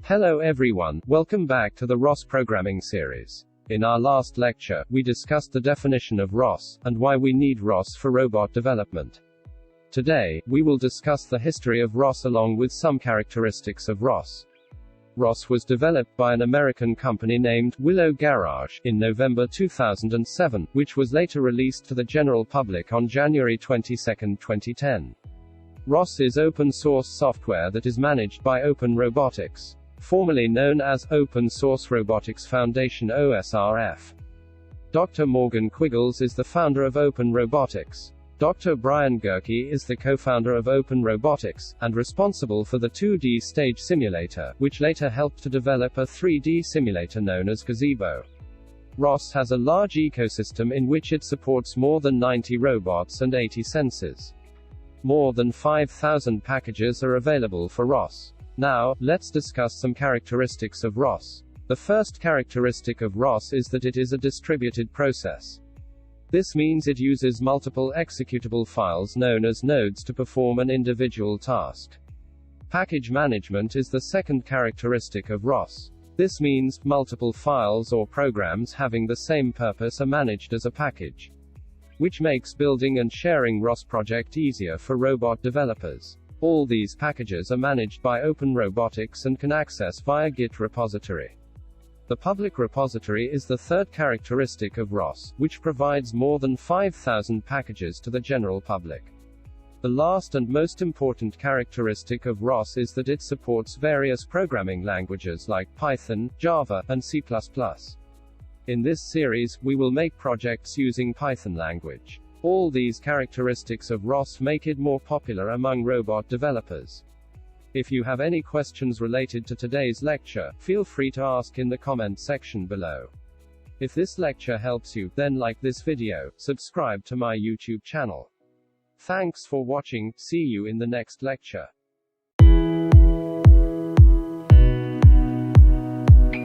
Hello everyone, welcome back to the ROS programming series. In our last lecture, we discussed the definition of ROS, and why we need ROS for robot development. Today, we will discuss the history of ROS along with some characteristics of ROS. ROS was developed by an American company named Willow Garage in November 2007, which was later released to the general public on January 22, 2010. ROS is open source software that is managed by Open Robotics, formerly known as Open Source Robotics Foundation OSRF. Dr. Morgan Quiggles is the founder of Open Robotics. Dr. Brian Gerke is the co-founder of Open Robotics, and responsible for the 2D stage simulator, which later helped to develop a 3D simulator known as Gazebo. ROS has a large ecosystem in which it supports more than 90 robots and 80 sensors. More than 5,000 packages are available for ROS. Now, let's discuss some characteristics of ROS. The first characteristic of ROS is that it is a distributed process. This means it uses multiple executable files known as nodes to perform an individual task. Package management is the second characteristic of ROS. This means multiple files or programs having the same purpose are managed as a package, which makes building and sharing ROS project easier for robot developers. All these packages are managed by Open Robotics and can access via Git repository. The public repository is the third characteristic of ROS, which provides more than 5,000 packages to the general public. The last and most important characteristic of ROS is that it supports various programming languages like Python, Java, and C++. In this series, we will make projects using Python language. All these characteristics of ROS make it more popular among robot developers. If you have any questions related to today's lecture, feel free to ask in the comment section below. If this lecture helps you, then like this video, subscribe to my YouTube channel. Thanks for watching, see you in the next lecture.